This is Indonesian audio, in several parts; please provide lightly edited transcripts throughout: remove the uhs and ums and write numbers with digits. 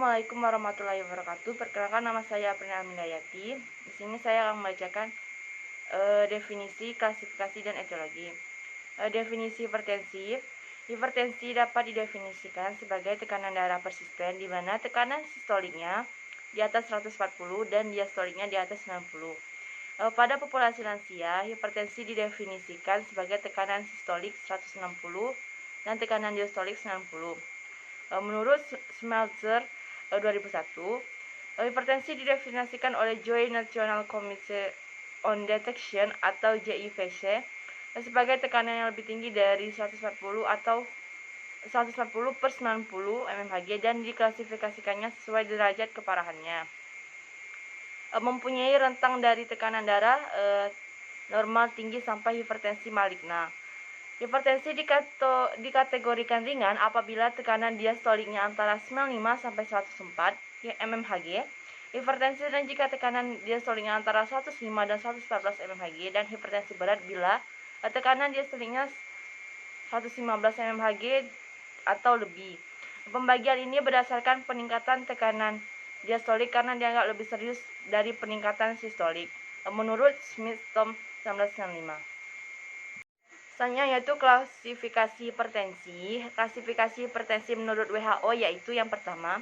Assalamualaikum warahmatullahi wabarakatuh. Perkenalkan, nama saya Aprina Aminayati. Di sini saya akan membacakan definisi, klasifikasi, dan etiologi. Definisi hipertensi. Hipertensi dapat didefinisikan sebagai tekanan darah persisten di mana tekanan sistoliknya di atas 140 dan diastoliknya di atas 90. Pada populasi lansia, hipertensi didefinisikan sebagai tekanan sistolik 160 dan tekanan diastolik 90. Menurut Schmelzer 2001, hipertensi didefinisikan oleh Joint National Committee on Detection atau JIVC sebagai tekanan yang lebih tinggi dari 140 atau 140 per 90 mmHg dan diklasifikasikannya sesuai derajat keparahannya. Mempunyai rentang dari tekanan darah normal tinggi sampai hipertensi maligna. Hipertensi dikategorikan ringan apabila tekanan diastoliknya antara 95 sampai 104 mmHg. Hipertensi dan jika tekanan diastoliknya antara 105 dan 114 mmHg, dan hipertensi berat bila tekanan diastoliknya 115 mmHg atau lebih. Pembagian ini berdasarkan peningkatan tekanan diastolik karena dianggap lebih serius dari peningkatan sistolik, menurut Smith-Tom 1995. Selanjutnya yaitu klasifikasi hipertensi. Klasifikasi hipertensi menurut WHO yaitu yang pertama,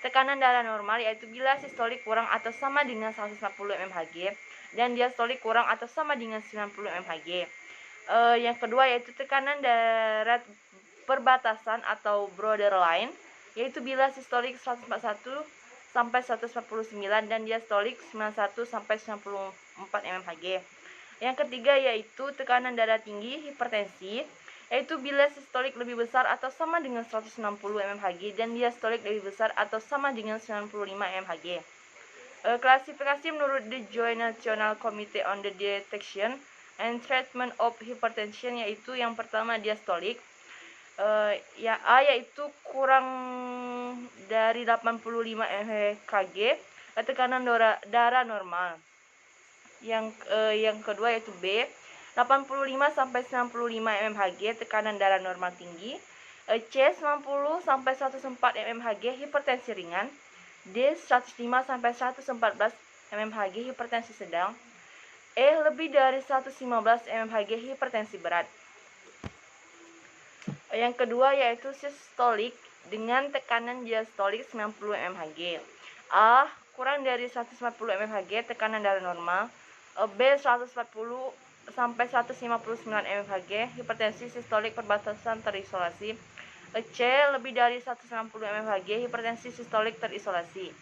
tekanan darah normal yaitu bila sistolik kurang atau sama dengan 140 mmHg dan diastolik kurang atau sama dengan 90 mmHg. Yang kedua yaitu tekanan darah perbatasan atau borderline yaitu bila sistolik 141 sampai 149 dan diastolik 91 sampai 94 mmHg. Yang ketiga yaitu tekanan darah tinggi hipertensi, yaitu bila sistolik lebih besar atau sama dengan 160 mmHg dan diastolik lebih besar atau sama dengan 95 mmHg. Klasifikasi menurut The Joint National Committee on the Detection and Treatment of Hypertension yaitu yang pertama diastolik, A yaitu kurang dari 85 mmHg, tekanan darah normal. Yang kedua yaitu B, 85 sampai 95 mmHg tekanan darah normal tinggi. C, 90 sampai 104 mmHg hipertensi ringan. D, 105 sampai 114 mmHg hipertensi sedang. E, lebih dari 115 mmHg hipertensi berat. Yang kedua yaitu sistolik dengan tekanan diastolik 90 mmHg. A, kurang dari 140 mmHg tekanan darah normal. B, 140 sampai 159 mmHg hipertensi sistolik perbatasan terisolasi. C, lebih dari 160 mmHg hipertensi sistolik terisolasi.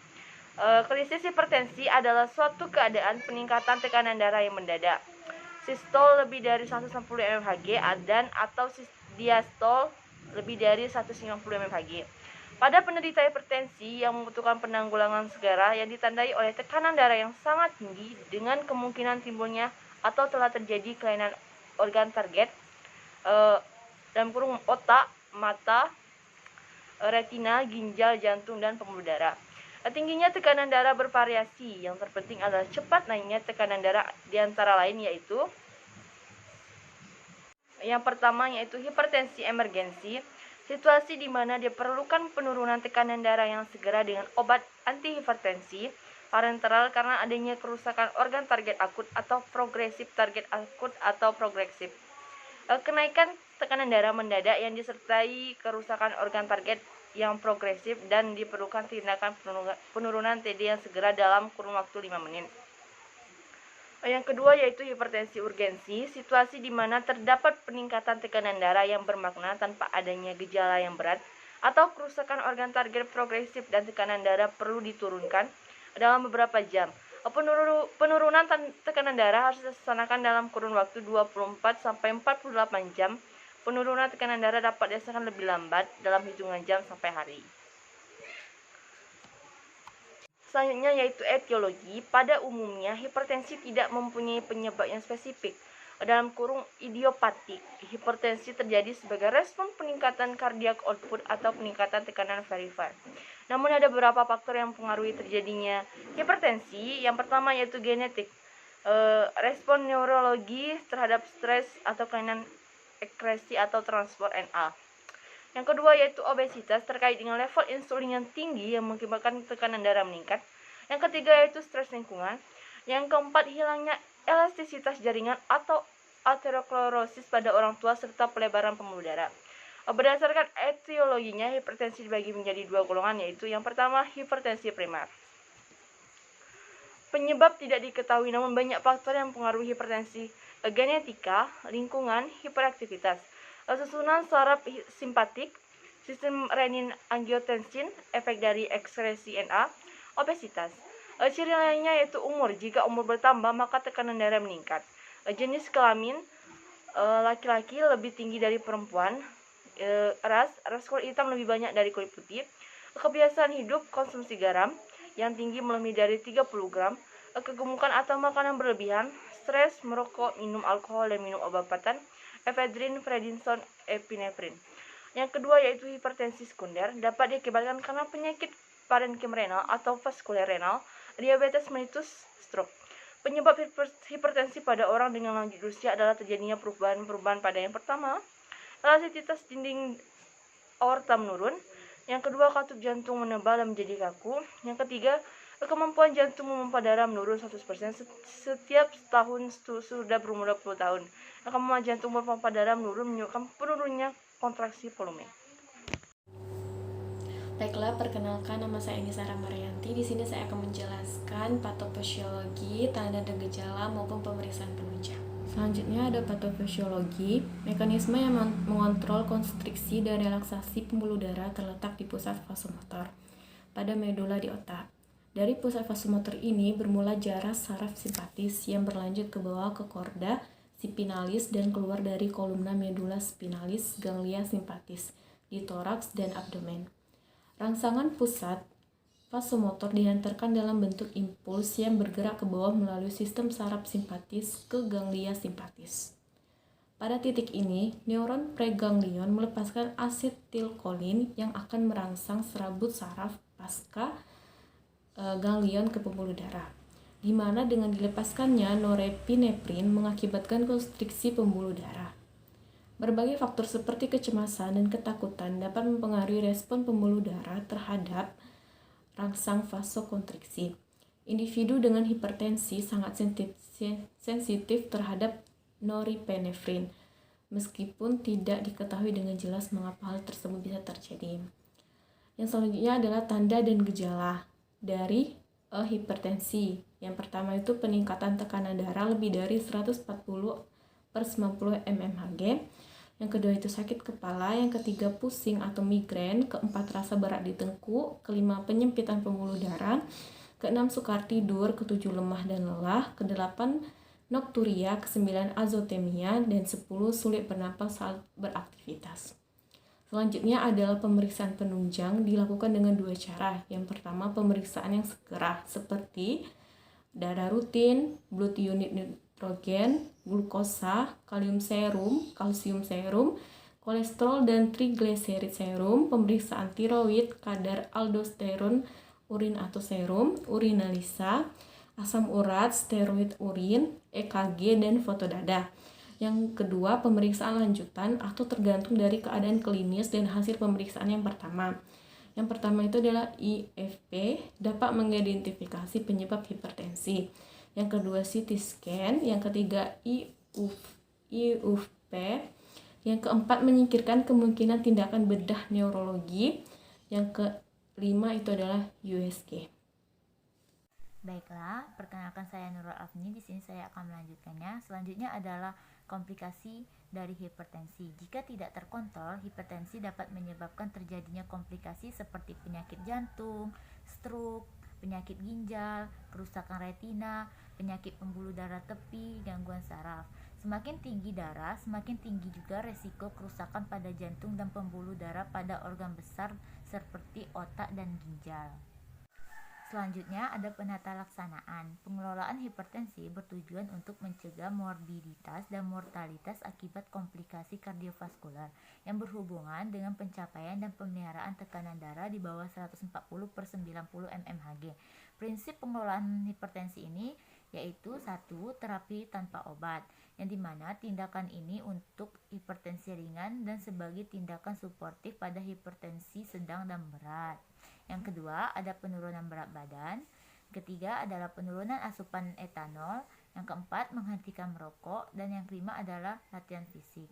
Krisis hipertensi adalah suatu keadaan peningkatan tekanan darah yang mendadak. Sistol lebih dari 160 mmHg dan atau diastol lebih dari 150 mmHg. Pada penderita hipertensi yang membutuhkan penanggulangan segera yang ditandai oleh tekanan darah yang sangat tinggi dengan kemungkinan timbulnya atau telah terjadi kelainan organ target dalam kurung otak, mata, retina, ginjal, jantung, dan pembuluh darah. Tingginya tekanan darah bervariasi. Yang terpenting adalah cepat naiknya tekanan darah di antara lain yaitu yang pertama yaitu hipertensi emergensi, situasi di mana diperlukan penurunan tekanan darah yang segera dengan obat antihipertensi parenteral karena adanya kerusakan organ target akut atau progresif target akut atau progresif. Kenaikan tekanan darah mendadak yang disertai kerusakan organ target yang progresif dan diperlukan tindakan penurunan TD yang segera dalam kurun waktu 5 menit. Yang kedua yaitu hipertensi urgensi, situasi di mana terdapat peningkatan tekanan darah yang bermakna tanpa adanya gejala yang berat atau kerusakan organ target progresif dan tekanan darah perlu diturunkan dalam beberapa jam. Penurunan tekanan darah harus dilaksanakan dalam kurun waktu 24 sampai 48 jam. Penurunan tekanan darah dapat dirasakan lebih lambat dalam hitungan jam sampai hari. Selanjutnya yaitu etiologi. Pada umumnya hipertensi tidak mempunyai penyebab yang spesifik. Dalam kurung idiopatik, hipertensi terjadi sebagai respon peningkatan cardiac output atau peningkatan tekanan periferi. Namun ada beberapa faktor yang mempengaruhi terjadinya hipertensi. Yang pertama yaitu genetik. Respon neurologi terhadap stres atau kelainan ekskresi atau transport NA. Yang kedua yaitu obesitas terkait dengan level insulin yang tinggi yang mengakibatkan tekanan darah meningkat. Yang ketiga yaitu stres lingkungan. Yang keempat hilangnya elastisitas jaringan atau aterosklerosis pada orang tua serta pelebaran pembuluh darah. Berdasarkan etiologinya, hipertensi dibagi menjadi dua golongan, yaitu yang pertama hipertensi primer. Penyebab tidak diketahui, namun banyak faktor yang mempengaruhi hipertensi: genetika, lingkungan, hiperaktivitas, susunan saraf simpatik, sistem renin-angiotensin, efek dari ekskresi Na, obesitas. Ciri lainnya yaitu umur. Jika umur bertambah, maka tekanan darah meningkat. Jenis kelamin, laki-laki lebih tinggi dari perempuan. Ras kulit hitam lebih banyak dari kulit putih. Kebiasaan hidup, konsumsi garam yang tinggi melebihi dari 30 gram, kegemukan atau makanan berlebihan, stres, merokok, minum alkohol, dan minum obat-obatan, efedrin, prednison, epinefrin. Yang kedua yaitu hipertensi sekunder, dapat diakibatkan karena penyakit parenkim renal atau vaskuler renal, diabetes mellitus, stroke. Penyebab hipertensi pada orang dengan lanjut usia adalah terjadinya perubahan-perubahan pada yang pertama, elastisitas dinding aorta menurun. Yang kedua, katup jantung menebal dan menjadi kaku. Yang ketiga, kemampuan jantung memompa darah menurun 100% setiap tahun sudah berumur 20 tahun. Kemampuan jantung memompa darah menurun menyebabkan penurunnya kontraksi volume. Baiklah, perkenalkan, nama saya Eni Marianti. Di sini saya akan menjelaskan patofisiologi, tanda dan gejala maupun pemeriksaan penunjang. Selanjutnya ada patofisiologi, mekanisme yang mengontrol konstriksi dan relaksasi pembuluh darah terletak di pusat vasomotor pada medula di otak. Dari pusat vasomotor ini bermula jaras saraf simpatis yang berlanjut ke bawah ke korda spinalis dan keluar dari kolumna medula spinalis ganglia simpatis di toraks dan abdomen. Rangsangan pusat vasomotor dihantarkan dalam bentuk impuls yang bergerak ke bawah melalui sistem saraf simpatis ke ganglia simpatis. Pada titik ini, neuron preganglion melepaskan asetilkolin yang akan merangsang serabut saraf pasca ganglion ke pembuluh darah, di mana dengan dilepaskannya norepinefrin mengakibatkan konstriksi pembuluh darah. Berbagai faktor seperti kecemasan dan ketakutan dapat mempengaruhi respon pembuluh darah terhadap rangsang vasokonstriksi. Individu dengan hipertensi sangat sensitif terhadap norepinefrin, meskipun tidak diketahui dengan jelas mengapa hal tersebut bisa terjadi. Yang selanjutnya adalah tanda dan gejala dari hipertensi. Yang pertama itu peningkatan tekanan darah lebih dari 140/90 mmHg. Yang kedua itu sakit kepala, yang ketiga pusing atau migrain, keempat rasa berat di tengkuk, kelima penyempitan pembuluh darah, keenam sukar tidur, ketujuh lemah dan lelah, kedelapan nokturia, kesembilan azotemia, dan 10 sulit bernapas saat beraktivitas. Selanjutnya adalah pemeriksaan penunjang dilakukan dengan dua cara. Yang pertama pemeriksaan yang segera seperti darah rutin, blood unit nitrogen, glukosa, kalsium serum, kolesterol dan triglycerid serum, pemeriksaan tiroid, kadar aldosteron, urin atau serum, urinalisa, asam urat, steroid urin, EKG, dan foto dada. Yang kedua, pemeriksaan lanjutan atau tergantung dari keadaan klinis dan hasil pemeriksaan yang pertama. Yang pertama itu adalah IFP, dapat mengidentifikasi penyebab hipertensi. Yang kedua CT scan, yang ketiga IUP, yang keempat menyingkirkan kemungkinan tindakan bedah neurologi, yang kelima itu adalah USG. Baiklah, perkenalkan saya Nurul Afni. Di sini saya akan melanjutkannya. Selanjutnya adalah komplikasi dari hipertensi. Jika tidak terkontrol, hipertensi dapat menyebabkan terjadinya komplikasi seperti penyakit jantung, stroke, penyakit ginjal, kerusakan retina, penyakit pembuluh darah tepi, gangguan saraf. Semakin tinggi darah, semakin tinggi juga resiko kerusakan pada jantung dan pembuluh darah pada organ besar seperti otak dan ginjal. Selanjutnya ada penata laksanaan. Pengelolaan hipertensi bertujuan untuk mencegah morbiditas dan mortalitas akibat komplikasi kardiovaskular yang berhubungan dengan pencapaian dan pemeliharaan tekanan darah di bawah 140/90 mmHg. Prinsip pengelolaan hipertensi ini yaitu 1. Terapi tanpa obat, yang dimana tindakan ini untuk hipertensi ringan dan sebagai tindakan suportif pada hipertensi sedang dan berat. Yang kedua, ada penurunan berat badan. Ketiga adalah penurunan asupan etanol. Yang keempat, menghentikan merokok. Dan yang kelima adalah latihan fisik.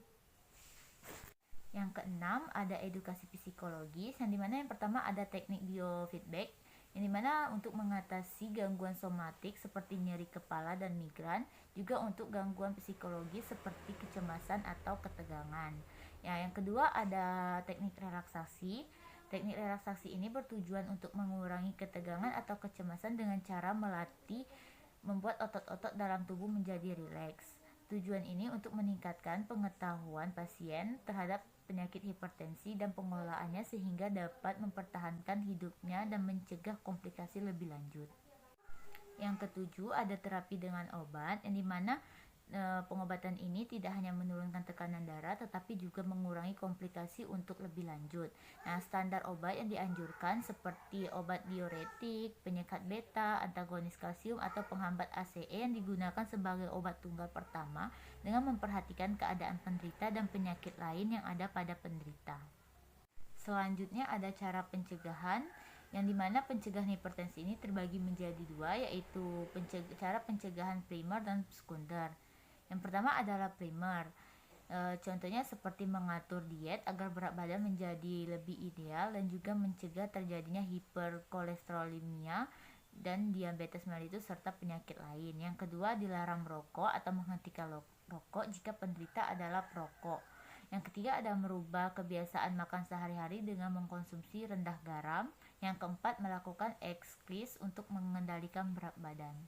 Yang keenam, ada edukasi psikologis, yang dimana yang pertama ada teknik biofeedback, yang dimana untuk mengatasi gangguan somatik seperti nyeri kepala dan migran, juga untuk gangguan psikologis seperti kecemasan atau ketegangan. Ya, yang kedua ada teknik relaksasi. Teknik relaksasi ini bertujuan untuk mengurangi ketegangan atau kecemasan dengan cara melatih membuat otot-otot dalam tubuh menjadi rileks. Tujuan ini untuk meningkatkan pengetahuan pasien terhadap penyakit hipertensi dan pengelolaannya sehingga dapat mempertahankan hidupnya dan mencegah komplikasi lebih lanjut. Yang ketujuh, ada terapi dengan obat, yang dimana pengobatan ini tidak hanya menurunkan tekanan darah tetapi juga mengurangi komplikasi untuk lebih lanjut. Nah, standar obat yang dianjurkan seperti obat diuretik, penyekat beta, antagonis kalsium atau penghambat ACE yang digunakan sebagai obat tunggal pertama dengan memperhatikan keadaan penderita dan penyakit lain yang ada pada penderita. Selanjutnya ada cara pencegahan, yang dimana pencegahan hipertensi ini terbagi menjadi dua, yaitu cara pencegahan primer dan sekunder. Yang pertama adalah primer. Contohnya seperti mengatur diet agar berat badan menjadi lebih ideal dan juga mencegah terjadinya hiperkolesterolemia dan diabetes mellitus serta penyakit lain. Yang kedua, dilarang merokok atau menghentikan rokok jika penderita adalah perokok. Yang ketiga, ada merubah kebiasaan makan sehari-hari dengan mengkonsumsi rendah garam. Yang keempat, melakukan exercise untuk mengendalikan berat badan.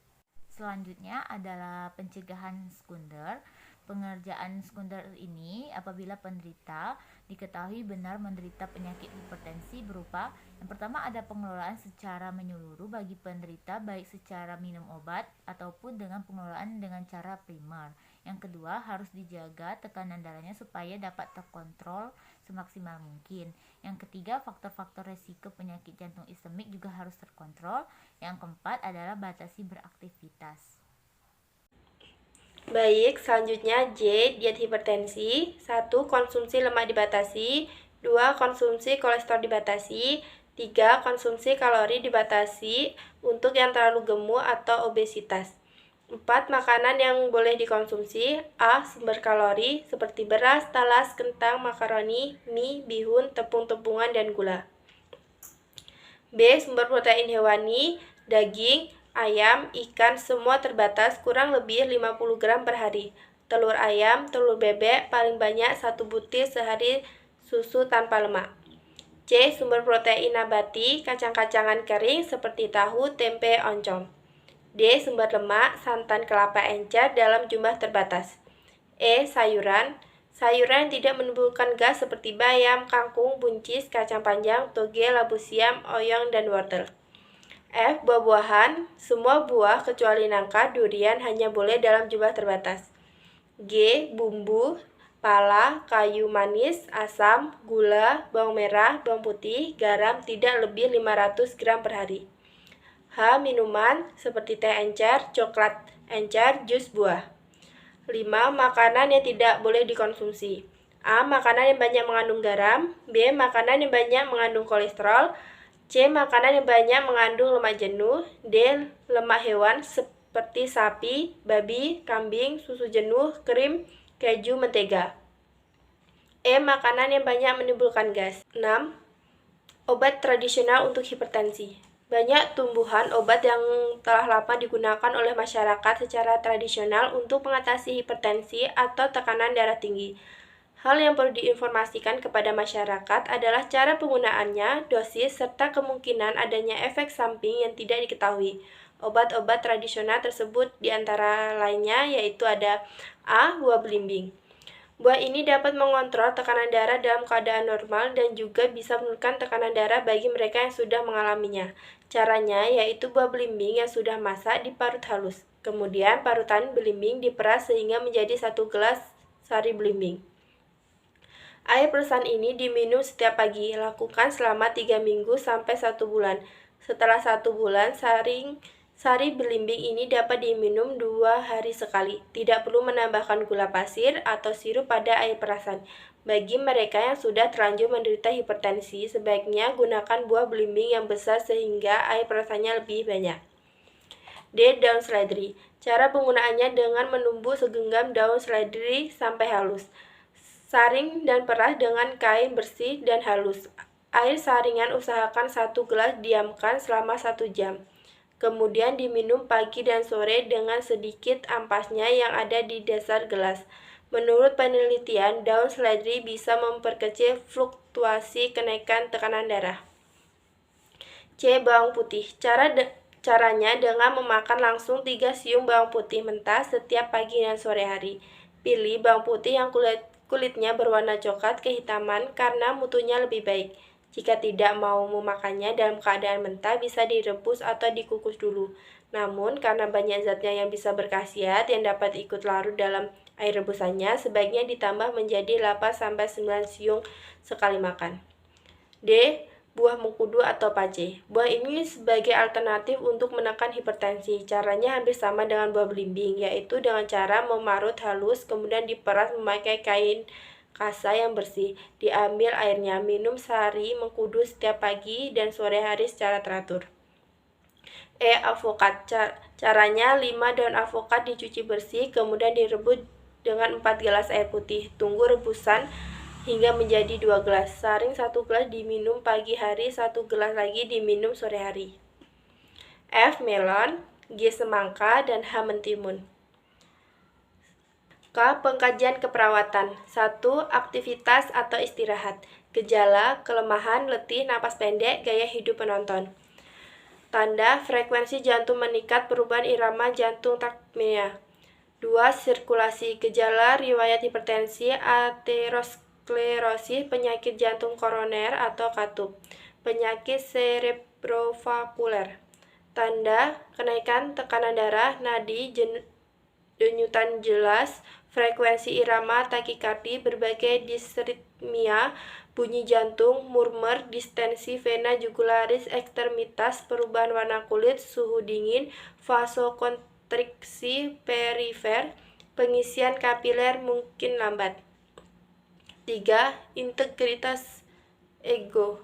Selanjutnya adalah pencegahan sekunder. Pengerjaan sekunder ini apabila penderita diketahui benar menderita penyakit hipertensi berupa, yang pertama ada pengelolaan secara menyeluruh bagi penderita baik secara minum obat ataupun dengan pengelolaan dengan cara primer. Yang kedua, harus dijaga tekanan darahnya supaya dapat terkontrol semaksimal mungkin. Yang ketiga, faktor-faktor resiko penyakit jantung iskemik juga harus terkontrol. Yang keempat adalah batasi beraktivitas. Baik, selanjutnya J, diet hipertensi. 1. Konsumsi lemak dibatasi. 2. Konsumsi kolesterol dibatasi. 3. Konsumsi kalori dibatasi untuk yang terlalu gemuk atau obesitas. 4. Makanan yang boleh dikonsumsi. A. Sumber kalori seperti beras, talas, kentang, makaroni, mie, bihun, tepung-tepungan, dan gula. B. Sumber protein hewani, daging, ayam, ikan, semua terbatas kurang lebih 50 gram per hari. Telur ayam, telur bebek, paling banyak 1 butir sehari, susu tanpa lemak. C. Sumber protein nabati, kacang-kacangan kering seperti tahu, tempe, oncom. D. Sumber lemak, santan kelapa encer dalam jumlah terbatas. E. Sayuran. Sayuran yang tidak menimbulkan gas seperti bayam, kangkung, buncis, kacang panjang, toge, labu siam, oyong, dan wortel. F. Buah-buahan. Semua buah kecuali nangka, durian hanya boleh dalam jumlah terbatas. G. Bumbu, pala, kayu manis, asam, gula, bawang merah, bawang putih, garam tidak lebih 500 gram per hari. H. Minuman seperti teh encer, coklat encer, jus buah. 5. Makanan yang tidak boleh dikonsumsi. A. Makanan yang banyak mengandung garam. B. Makanan yang banyak mengandung kolesterol. C. Makanan yang banyak mengandung lemak jenuh. D. Lemak hewan seperti sapi, babi, kambing, susu jenuh, krim, keju, mentega. E. Makanan yang banyak menimbulkan gas. 6. Obat tradisional untuk hipertensi. Banyak tumbuhan obat yang telah lama digunakan oleh masyarakat secara tradisional untuk mengatasi hipertensi atau tekanan darah tinggi. Hal yang perlu diinformasikan kepada masyarakat adalah cara penggunaannya, dosis, serta kemungkinan adanya efek samping yang tidak diketahui. Obat-obat tradisional tersebut diantara lainnya yaitu ada A. Buah belimbing. Buah ini dapat mengontrol tekanan darah dalam keadaan normal dan juga bisa menurunkan tekanan darah bagi mereka yang sudah mengalaminya. Caranya yaitu buah belimbing yang sudah masak diparut halus. Kemudian parutan belimbing diperas sehingga menjadi 1 gelas sari belimbing. Air peresan ini diminum setiap pagi. Lakukan selama 3 minggu sampai 1 bulan. Setelah 1 bulan, Sari belimbing ini dapat diminum 2 hari sekali. Tidak perlu menambahkan gula pasir atau sirup pada air perasan. Bagi mereka yang sudah terlanjur menderita hipertensi, sebaiknya gunakan buah belimbing yang besar sehingga air perasannya lebih banyak. D. Daun seledri. Cara penggunaannya dengan menumbuk segenggam daun seledri sampai halus. Saring dan peras dengan kain bersih dan halus. Air saringan usahakan 1 gelas, diamkan selama 1 jam. Kemudian diminum pagi dan sore dengan sedikit ampasnya yang ada di dasar gelas. Menurut penelitian, daun seledri bisa memperkecil fluktuasi kenaikan tekanan darah. C. Bawang putih. Caranya dengan memakan langsung 3 siung bawang putih mentah setiap pagi dan sore hari. Pilih bawang putih yang kulitnya berwarna coklat kehitaman karena mutunya lebih baik. Jika tidak mau memakannya dalam keadaan mentah, bisa direbus atau dikukus dulu. Namun, karena banyak zatnya yang bisa berkhasiat yang dapat ikut larut dalam air rebusannya, sebaiknya ditambah menjadi 8-9 siung sekali makan. D. Buah mengkudu atau pace. Buah ini sebagai alternatif untuk menekan hipertensi. Caranya hampir sama dengan buah belimbing, yaitu dengan cara memarut halus, kemudian diperas memakai kain kasa yang bersih. Diambil airnya, minum sari mengkudu setiap pagi dan sore hari secara teratur. E. Avokat. Caranya 5 daun avokat dicuci bersih, kemudian direbus dengan 4 gelas air putih. Tunggu rebusan hingga menjadi 2 gelas. Saring 1 gelas diminum pagi hari, 1 gelas lagi diminum sore hari. F. Melon. G. Semangka dan H. mentimun. K. Pengkajian keperawatan. 1. Aktivitas atau istirahat. Gejala, kelemahan, letih, napas pendek, gaya hidup penonton. Tanda, frekuensi jantung meningkat, perubahan irama jantung takmia. 2. Sirkulasi, gejala, riwayat hipertensi, aterosklerosis, penyakit jantung koroner atau katup, penyakit cerebrovaskuler. Tanda, kenaikan tekanan darah, nadi, denyutan jelas, frekuensi irama, takikardi, berbagai disritmia, bunyi jantung, murmur, distensi vena jugularis ekstremitas, perubahan warna kulit, suhu dingin, vasokonstriksi perifer, pengisian kapiler mungkin lambat. 3. Integritas ego.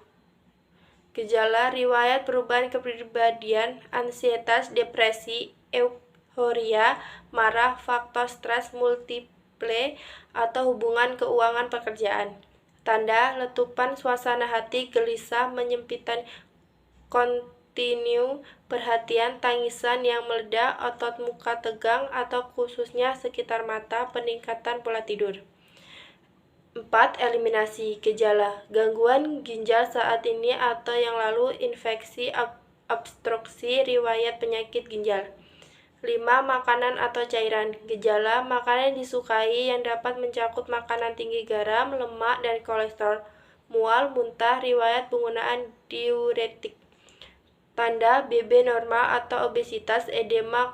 Gejala, riwayat perubahan kepribadian, ansietas, depresi, euforia, marah, faktor stres multiple, atau hubungan keuangan pekerjaan. Tanda, letupan suasana hati, gelisah, menyempitan kontinu, perhatian, tangisan yang meledak, otot muka tegang, atau khususnya sekitar mata, peningkatan pola tidur. 4. Eliminasi gejala, gangguan ginjal saat ini atau yang lalu, infeksi, obstruksi, riwayat penyakit ginjal. 5. Makanan atau cairan. Gejala, makanan yang disukai yang dapat mencakup makanan tinggi garam, lemak, dan kolesterol. Mual, muntah, riwayat penggunaan diuretik. Tanda, BB normal atau obesitas, edema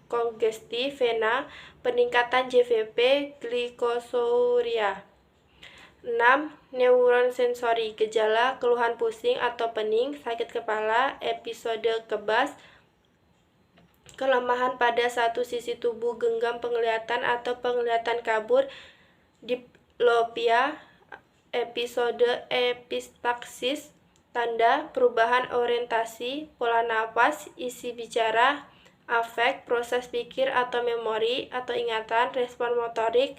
kongesti vena, peningkatan JVP, glikosouria. 6. Neuron sensori. Gejala, keluhan pusing atau pening, sakit kepala, episode kebas, kelemahan pada satu sisi tubuh, genggam penglihatan atau penglihatan kabur, diplopia, episode epistaksis. Tanda, perubahan orientasi, pola nafas, isi bicara, afek, proses pikir atau memori atau ingatan, respon motorik,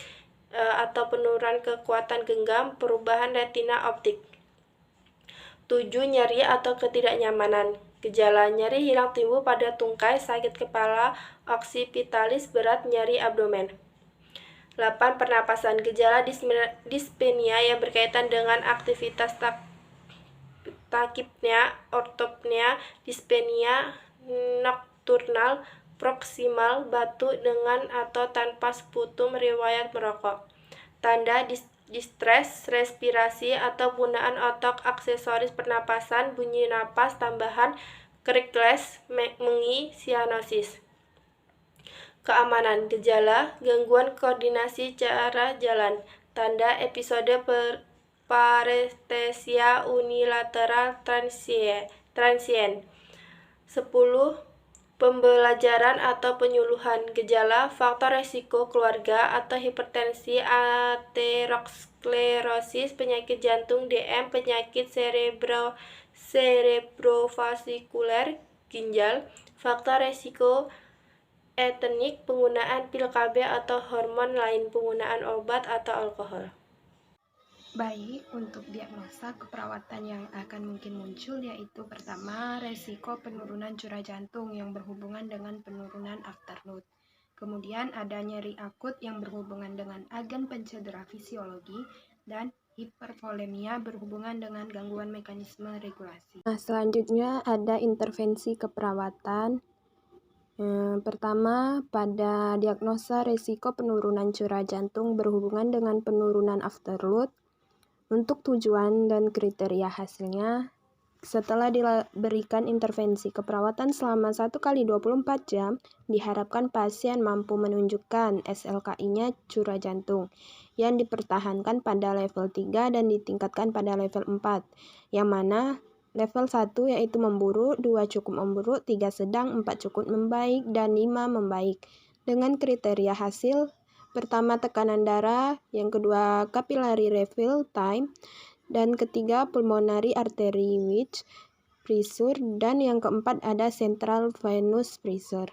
atau penurunan kekuatan genggam, perubahan retina optik. 7. Nyeri atau ketidaknyamanan. Gejala, nyeri hilang timbul pada tungkai, sakit kepala, oksipitalis berat, nyeri abdomen. 8. Pernapasan. Gejala dispenia yang berkaitan dengan aktivitas takipnya, ortopnea, dispenia nokturnal, proksimal, batuk dengan atau tanpa sputum, riwayat merokok. Tanda, distres respirasi atau penggunaan otot aksesoris pernapasan, bunyi napas tambahan, krikles, mengi, sianosis. Keamanan. Gejala, gangguan koordinasi cara jalan. Tanda, episode parestesia unilateral transient. 10. pembelajaran atau penyuluhan. Gejala, faktor resiko keluarga atau hipertensi, aterosklerosis, penyakit jantung, DM, penyakit cerebrovaskuler, ginjal. Faktor resiko etnik, penggunaan pil KB atau hormon lain, penggunaan obat atau alkohol. Baik, untuk diagnosa keperawatan yang akan mungkin muncul yaitu pertama, resiko penurunan curah jantung yang berhubungan dengan penurunan afterload. Kemudian ada nyeri akut yang berhubungan dengan agen pencedera fisiologi dan hipervolemia berhubungan dengan gangguan mekanisme regulasi. Nah, selanjutnya ada intervensi keperawatan. Pertama, pada diagnosa resiko penurunan curah jantung berhubungan dengan penurunan afterload. Untuk tujuan dan kriteria hasilnya, setelah diberikan intervensi keperawatan selama 1x24 jam, diharapkan pasien mampu menunjukkan SLKI-nya curah jantung yang dipertahankan pada level 3 dan ditingkatkan pada level 4, yang mana level 1 yaitu memburuk, 2 cukup memburuk, 3 sedang, 4 cukup membaik, dan 5 membaik. Dengan kriteria hasil, pertama tekanan darah, yang kedua capillary refill time, dan ketiga pulmonary artery wedge pressure, dan yang keempat ada central venous pressure.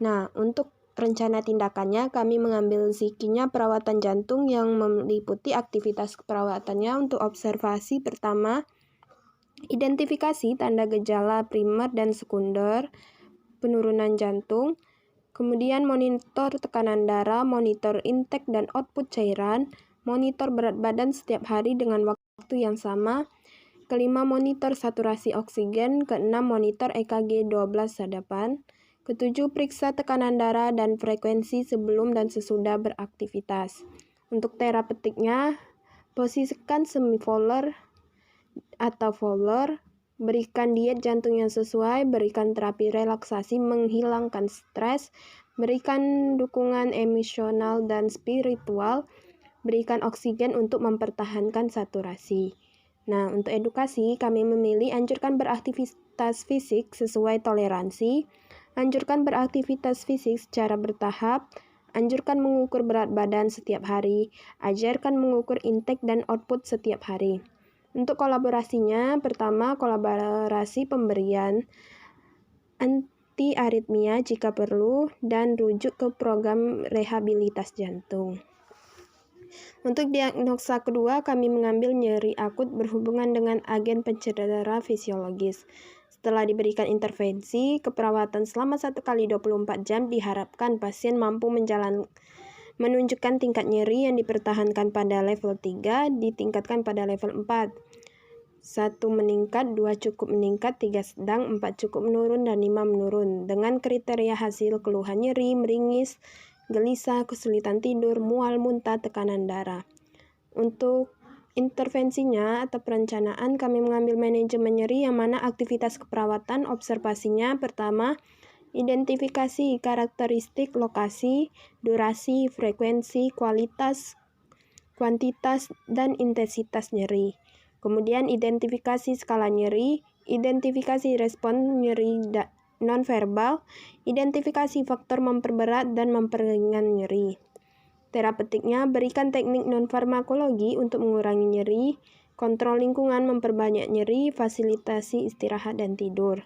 Nah, untuk rencana tindakannya, kami mengambil sikinya perawatan jantung yang meliputi aktivitas perawatannya untuk observasi pertama, identifikasi tanda gejala primer dan sekunder penurunan jantung, kemudian monitor tekanan darah, monitor intake dan output cairan, monitor berat badan setiap hari dengan waktu yang sama, kelima monitor saturasi oksigen, keenam monitor EKG 12 sadapan, ketujuh periksa tekanan darah dan frekuensi sebelum dan sesudah beraktivitas. Untuk terapeutiknya, posisikan semi-Fowler atau Fowler, berikan diet jantung yang sesuai, berikan terapi relaksasi menghilangkan stres, berikan dukungan emosional dan spiritual, berikan oksigen untuk mempertahankan saturasi. Nah, untuk edukasi, kami memilih anjurkan beraktivitas fisik sesuai toleransi, anjurkan beraktivitas fisik secara bertahap, anjurkan mengukur berat badan setiap hari, ajarkan mengukur intake dan output setiap hari. Untuk kolaborasinya, pertama kolaborasi pemberian anti-aritmia jika perlu, dan rujuk ke program rehabilitas jantung. Untuk diagnosa kedua, kami mengambil nyeri akut berhubungan dengan agen pencedera fisiologis. Setelah diberikan intervensi keperawatan selama 1x24 jam, diharapkan pasien mampu menunjukkan tingkat nyeri yang dipertahankan pada level 3, ditingkatkan pada level 4. 1 meningkat, 2 cukup meningkat, 3 sedang, 4 cukup menurun, dan 5 menurun. Dengan kriteria hasil keluhan nyeri, meringis, gelisah, kesulitan tidur, mual, muntah, tekanan darah. Untuk intervensinya atau perencanaan, kami mengambil manajemen nyeri yang mana aktivitas keperawatan observasinya pertama, identifikasi karakteristik lokasi, durasi, frekuensi, kualitas, kuantitas, dan intensitas nyeri. Kemudian identifikasi skala nyeri, identifikasi respon nyeri nonverbal, identifikasi faktor memperberat dan memperingan nyeri. Terapeutiknya, berikan teknik non-farmakologi untuk mengurangi nyeri, kontrol lingkungan memperbanyak nyeri, fasilitasi istirahat dan tidur.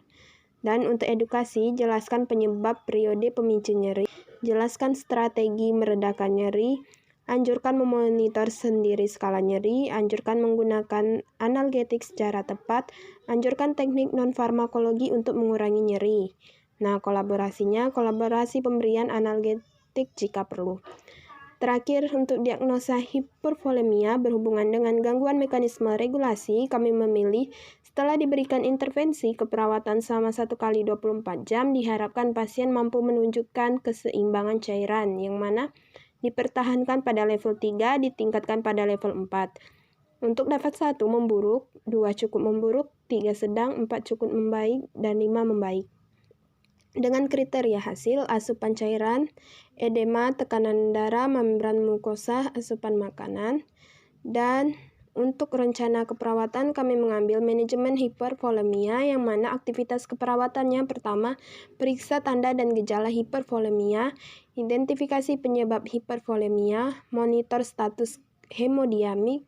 Dan untuk edukasi, jelaskan penyebab periode pemicu nyeri, jelaskan strategi meredakan nyeri, anjurkan memonitor sendiri skala nyeri, anjurkan menggunakan analgetik secara tepat, anjurkan teknik non-farmakologi untuk mengurangi nyeri. Nah, kolaborasi pemberian analgetik jika perlu. Terakhir, untuk diagnosa hipervolemia berhubungan dengan gangguan mekanisme regulasi, kami memilih setelah diberikan intervensi keperawatan selama 1x24 jam, diharapkan pasien mampu menunjukkan keseimbangan cairan, yang mana dipertahankan pada level 3, ditingkatkan pada level 4. Untuk level 1 memburuk, 2 cukup memburuk, 3 sedang, 4 cukup membaik, dan 5 membaik. Dengan kriteria hasil, asupan cairan, edema, tekanan darah, membran mukosa, asupan makanan, dan Untuk rencana keperawatan, kami mengambil manajemen hipervolemia, yang mana aktivitas keperawatannya pertama, periksa tanda dan gejala hipervolemia, identifikasi penyebab hipervolemia, monitor status hemodinamik,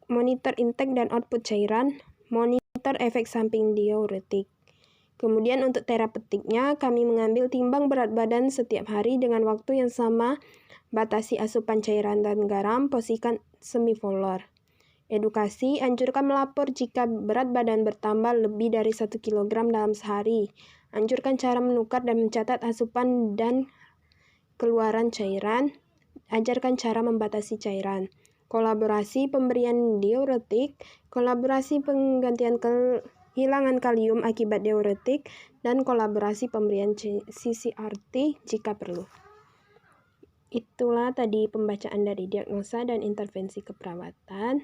monitor intake dan output cairan, monitor efek samping diuretik. Kemudian untuk terapeutiknya, kami mengambil timbang berat badan setiap hari dengan waktu yang sama, batasi asupan cairan dan garam, posisikan semipolar. Edukasi, anjurkan melapor jika berat badan bertambah lebih dari 1 kg dalam sehari. Anjurkan cara menukar dan mencatat asupan dan keluaran cairan. Ajarkan cara membatasi cairan. Kolaborasi pemberian diuretik, kolaborasi penggantian kehilangan kalium akibat diuretik, dan kolaborasi pemberian CCRT jika perlu. Itulah tadi pembacaan dari diagnosa dan intervensi keperawatan.